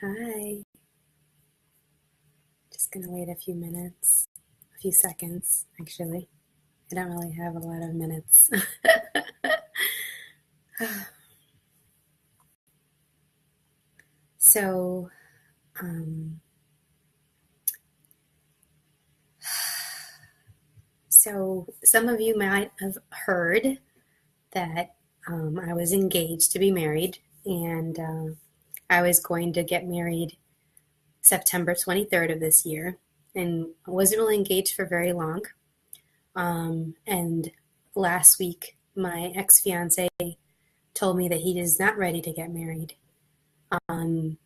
Hi. Just gonna wait a few minutes, a few seconds, actually. I don't really have a lot of minutes. So, some of you might have heard that I was engaged to be married, and I was going to get married September 23rd of this year, and I wasn't really engaged for very long. And last week, my ex-fiance told me that he is not ready to get married. And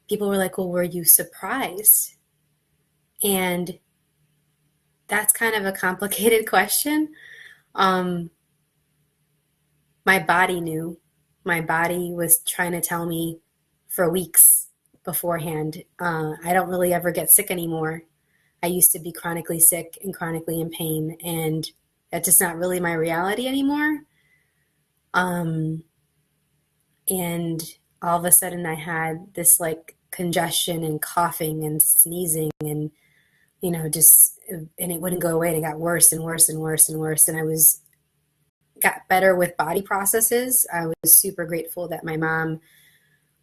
people were like, well, were you surprised? And that's kind of a complicated question. My body knew. My body was trying to tell me for weeks beforehand. I don't really ever get sick anymore. I used to be chronically sick and chronically in pain, and that's just not really my reality anymore. And all of a sudden I had this like congestion and coughing and sneezing and, and it wouldn't go away, and it got worse and worse and worse and worse. And got better with body processes. I was super grateful that my mom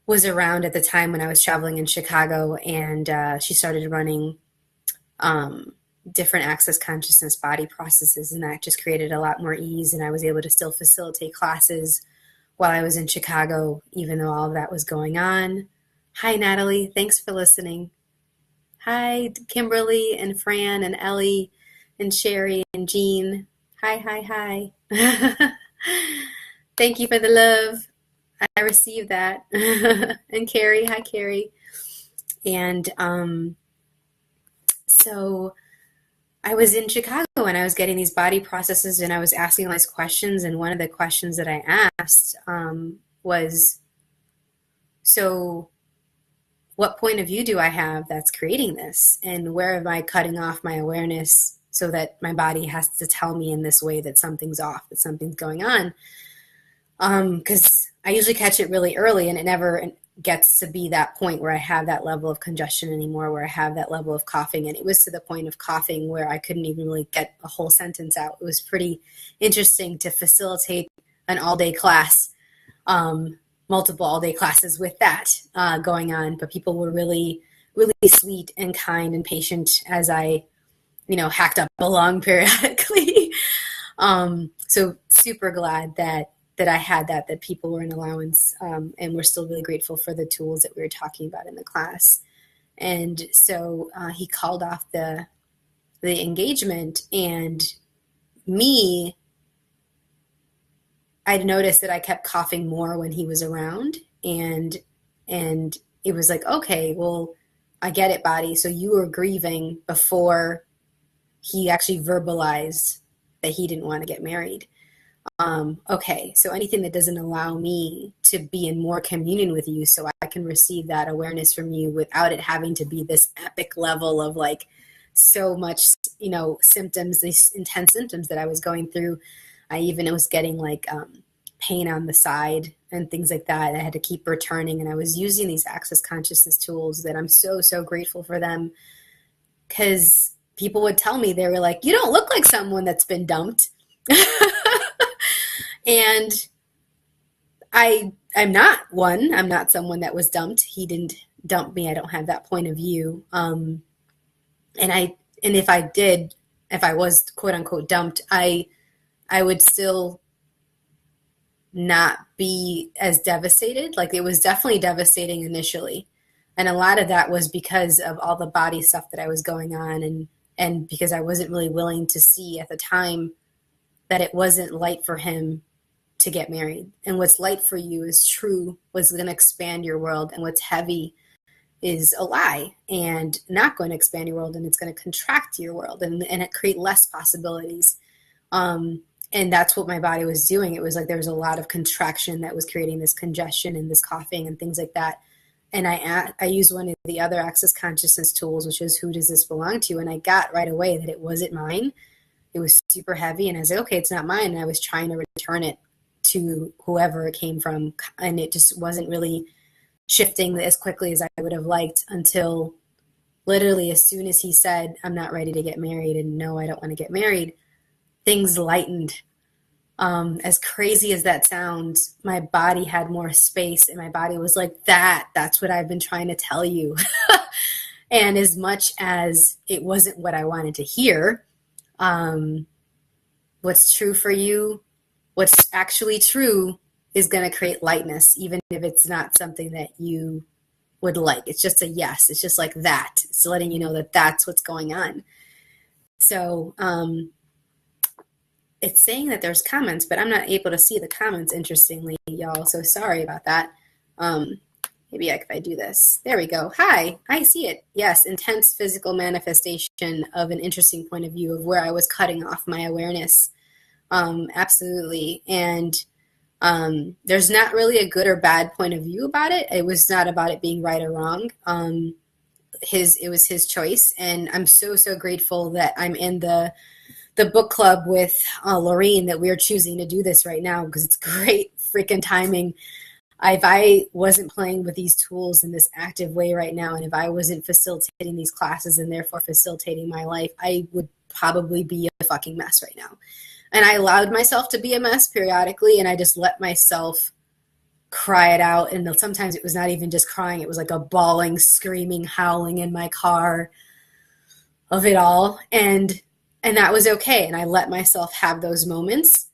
was around at the time when I was traveling in Chicago, and she started running different access consciousness body processes, and that just created a lot more ease, and I was able to still facilitate classes while I was in Chicago, even though all of that was going on. Hi, Natalie. Thanks for listening. Hi, Kimberly and Fran and Ellie and Sherry and Jean. Hi. Thank you for the love. I received that. And Carrie. Hi, Carrie. And so I was in Chicago and I was getting these body processes and I was asking all these questions. And one of the questions that I asked was, so what point of view do I have that's creating this? And where am I cutting off my awareness so that my body has to tell me in this way that something's off, that something's going on? Because I usually catch it really early, and it never gets to be that point where I have that level of congestion anymore, where I have that level of coughing. And it was to the point of coughing where I couldn't even really get a whole sentence out. It was pretty interesting to facilitate an all-day class, multiple all-day classes with that going on. But people were really, really sweet and kind and patient as I, hacked up along periodically. So super glad that I had that people were in allowance, and we're still really grateful for the tools that we were talking about in the class. And so he called off the engagement, and I'd noticed that I kept coughing more when he was around, and it was like, okay, well, I get it, body. So you were grieving before he actually verbalized that he didn't want to get married. Okay, so anything that doesn't allow me to be in more communion with you so I can receive that awareness from you without it having to be this epic level of like so much, symptoms, these intense symptoms that I was going through. I even was getting like pain on the side and things like that. I had to keep returning, and I was using these access consciousness tools that I'm so, so grateful for them, because people would tell me, they were like, you don't look like someone that's been dumped. And I'm not one. I'm not someone that was dumped. He didn't dump me. I don't have that point of view. And if I was quote unquote dumped, I would still not be as devastated. Like, it was definitely devastating initially. And a lot of that was because of all the body stuff that I was going on, and because I wasn't really willing to see at the time that it wasn't light for him to get married. And what's light for you is true, what's going to expand your world, and what's heavy is a lie and not going to expand your world, and it's going to contract your world and it create less possibilities. And that's what my body was doing. It was like there was a lot of contraction that was creating this congestion and this coughing and things like that. And I used one of the other access consciousness tools, which is, who does this belong to? And I got right away that it wasn't mine. It was super heavy, and I was like, okay, it's not mine. And I was trying to return it to whoever it came from. And it just wasn't really shifting as quickly as I would have liked until literally as soon as he said, I'm not ready to get married, and no, I don't want to get married, things lightened. As crazy as that sounds, my body had more space, and my body was like, that's what I've been trying to tell you. And as much as it wasn't what I wanted to hear, what's true for you, what's actually true is going to create lightness, even if it's not something that you would like. It's just a yes. It's just like that. It's letting you know that that's what's going on. So it's saying that there's comments, but I'm not able to see the comments, interestingly, y'all. So sorry about that. Maybe if I do this. There we go. Hi, I see it. Yes, intense physical manifestation of an interesting point of view of where I was cutting off my awareness. Absolutely. And there's not really a good or bad point of view about it. It was not about it being right or wrong. It was his choice. And I'm so, so grateful that I'm in the book club with Lorene, that we're choosing to do this right now, because it's great freaking timing. If I wasn't playing with these tools in this active way right now, and if I wasn't facilitating these classes and therefore facilitating my life, I would probably be a fucking mess right now. And I allowed myself to be a mess periodically, and I just let myself cry it out. And sometimes it was not even just crying. It was like a bawling, screaming, howling in my car of it all. And that was okay. And I let myself have those moments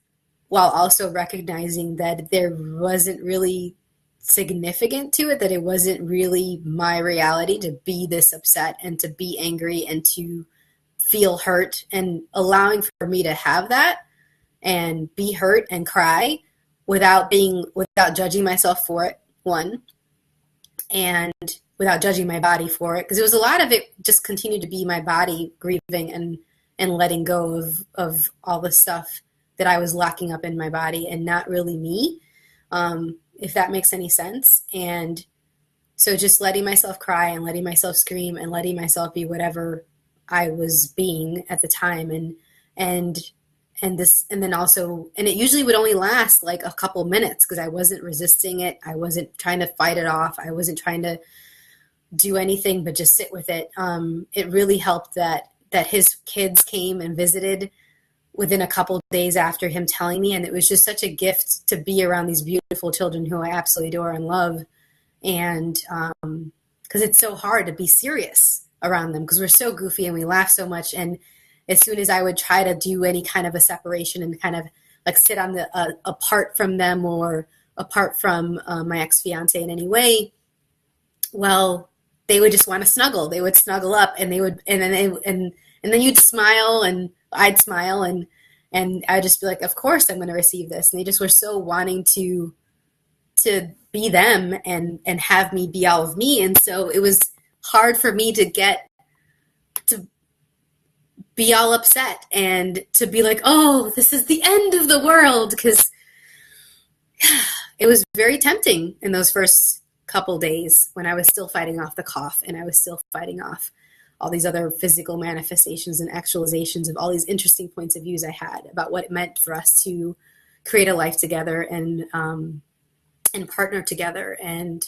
while also recognizing that there wasn't really significant to it, that it wasn't really my reality to be this upset and to be angry and to feel hurt, and allowing for me to have that and be hurt and cry without judging myself for it, one, and without judging my body for it, because it was a lot of it just continued to be my body grieving and letting go of all the stuff that I was locking up in my body, and not really me, if that makes any sense. And so just letting myself cry and letting myself scream and letting myself be whatever I was being at the time, and then also, and it usually would only last like a couple minutes, because I wasn't resisting it. I wasn't trying to fight it off. I wasn't trying to do anything but just sit with it. It really helped that his kids came and visited within a couple days after him telling me, and it was just such a gift to be around these beautiful children who I absolutely adore and love. And because it's so hard to be serious around them, because we're so goofy and we laugh so much. And as soon as I would try to do any kind of a separation and kind of like sit on the apart from them or apart from my ex-fiance in any way, well, they would just want to snuggle. They would snuggle up, and they would, and then you'd smile, and I'd smile, and I'd just be like, of course I'm going to receive this. And they just were so wanting to be them and have me be all of me. And so it was hard for me to get to be all upset and to be like, oh, this is the end of the world, because it was very tempting in those first couple days when I was still fighting off the cough, and I was still fighting off all these other physical manifestations and actualizations of all these interesting points of views I had about what it meant for us to create a life together and partner together and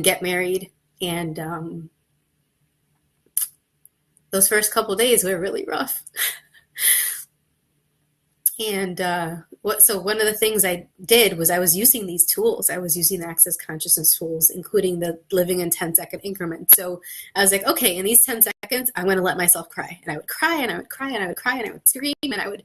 get married. And those first couple days were really rough. And so one of the things I did was I was using these tools. I was using the Access Consciousness tools, including the living in 10-second increments. So I was like, okay, in these 10 seconds, I'm going to let myself cry. And I would cry, and I would cry, and I would cry, and I would scream, and I would,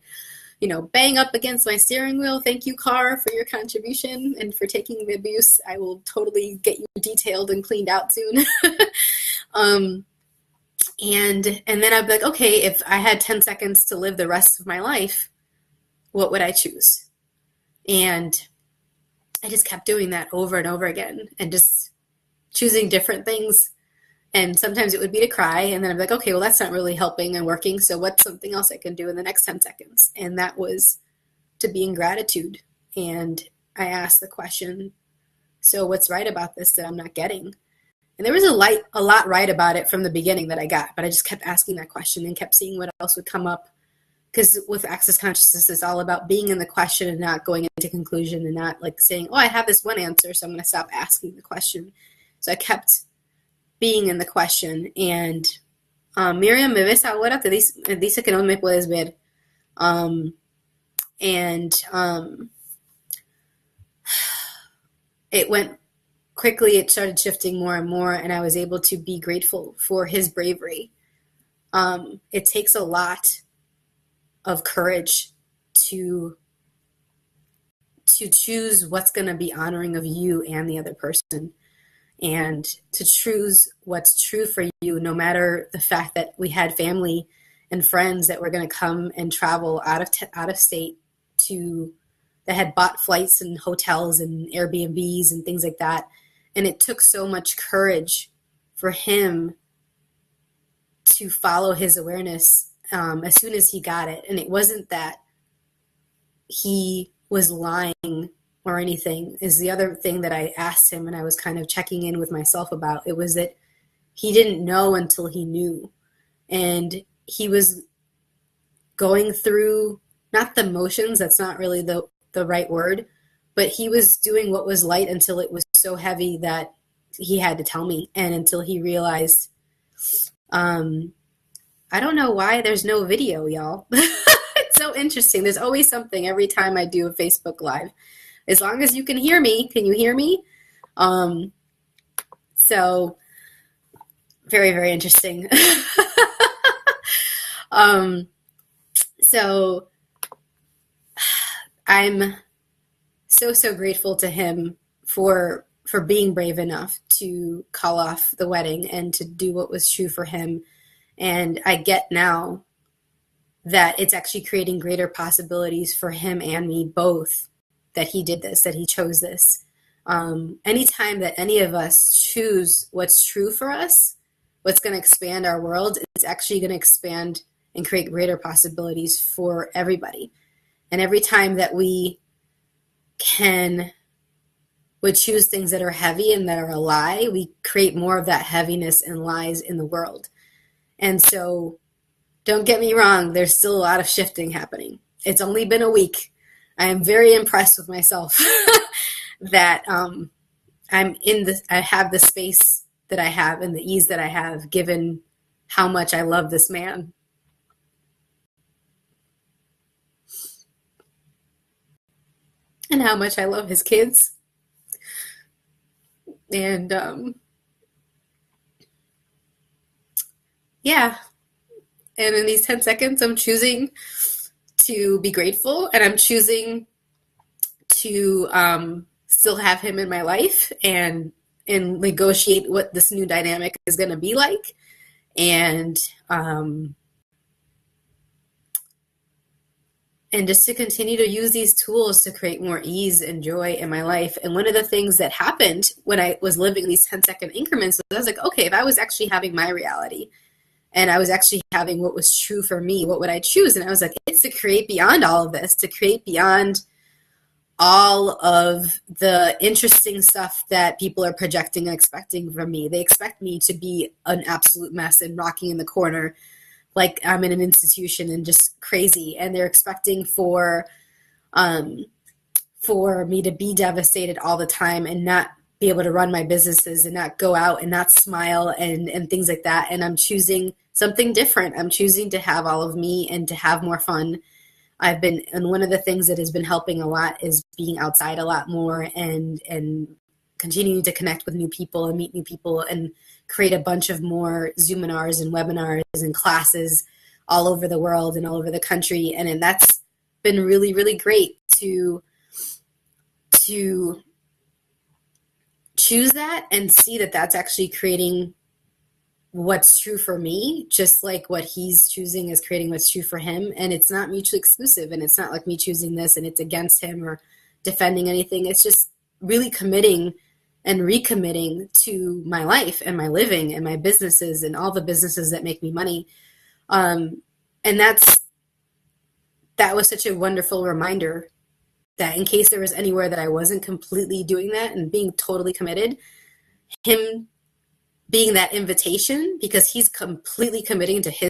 bang up against my steering wheel. Thank you, car, for your contribution and for taking the abuse. I will totally get you detailed and cleaned out soon. And then I'd be like, okay, if I had 10 seconds to live the rest of my life, what would I choose? And I just kept doing that over and over again, and just choosing different things. And sometimes it would be to cry, and then I'm like, okay, well, that's not really helping and working, so what's something else I can do in the next 10 seconds? And that was to be in gratitude. And I asked the question, so what's right about this that I'm not getting? And there was a lot right about it from the beginning that I got, but I just kept asking that question and kept seeing what else would come up, because with access consciousness, it's all about being in the question and not going into conclusion and not like saying, oh, I have this one answer, so I'm going to stop asking the question. So I kept being in the question. And Miriam, me ves ahora, dice que no me puedes ver. It went quickly. It started shifting more and more, and I was able to be grateful for his bravery. It takes a lot of courage to choose what's going to be honoring of you and the other person, and to choose what's true for you, no matter the fact that we had family and friends that were going to come and travel out of state that had bought flights and hotels and Airbnbs and things like that. And it took so much courage for him to follow his awareness as soon as he got it. And it wasn't that he was lying or anything, is the other thing that I asked him, and I was kind of checking in with myself about. It was that he didn't know until he knew. And he was going through, not the motions, that's not really the right word, but he was doing what was light until it was so heavy that he had to tell me. And until he realized, I don't know why there's no video, y'all. It's so interesting. There's always something every time I do a Facebook Live. As long as you can hear me. Can you hear me? So very, very interesting. So I'm so grateful to him for being brave enough to call off the wedding and to do what was true for him. And I get now that it's actually creating greater possibilities for him and me both, that he did this, that he chose this. Anytime that any of us choose what's true for us, what's going to expand our world, it's actually going to expand and create greater possibilities for everybody. And every time that we would choose things that are heavy and that are a lie, we create more of that heaviness and lies in the world. And so don't get me wrong, there's still a lot of shifting happening. It's only been a week. I am very impressed with myself that I have the space that I have and the ease that I have, given how much I love this man. And how much I love his kids. And yeah. And in these 10 seconds, I'm choosing to be grateful, and I'm choosing to still have him in my life and negotiate what this new dynamic is going to be like. And just to continue to use these tools to create more ease and joy in my life. And one of the things that happened when I was living these 10-second increments was I was like, okay, if I was actually having my reality and I was actually having what was true for me, what would I choose? And I was like, it's to create beyond all of this, to create beyond all of the interesting stuff that people are projecting and expecting from me. They expect me to be an absolute mess and rocking in the corner like I'm in an institution and just crazy. And they're expecting for me to be devastated all the time and not be able to run my businesses and not go out and not smile and things like that. And I'm choosing something different. I'm choosing to have all of me and to have more fun. And one of the things that has been helping a lot is being outside a lot more and continuing to connect with new people and meet new people and create a bunch of more Zoominars and webinars and classes all over the world and all over the country. And that's been really, really great to choose that and see that that's actually creating what's true for me, just like what he's choosing is creating what's true for him. And it's not mutually exclusive, and it's not like me choosing this and it's against him or defending anything. It's just really committing and recommitting to my life and my living and my businesses and all the businesses that make me money. And that was such a wonderful reminder that in case there was anywhere that I wasn't completely doing that and being totally committed, him being that invitation, because he's completely committing to his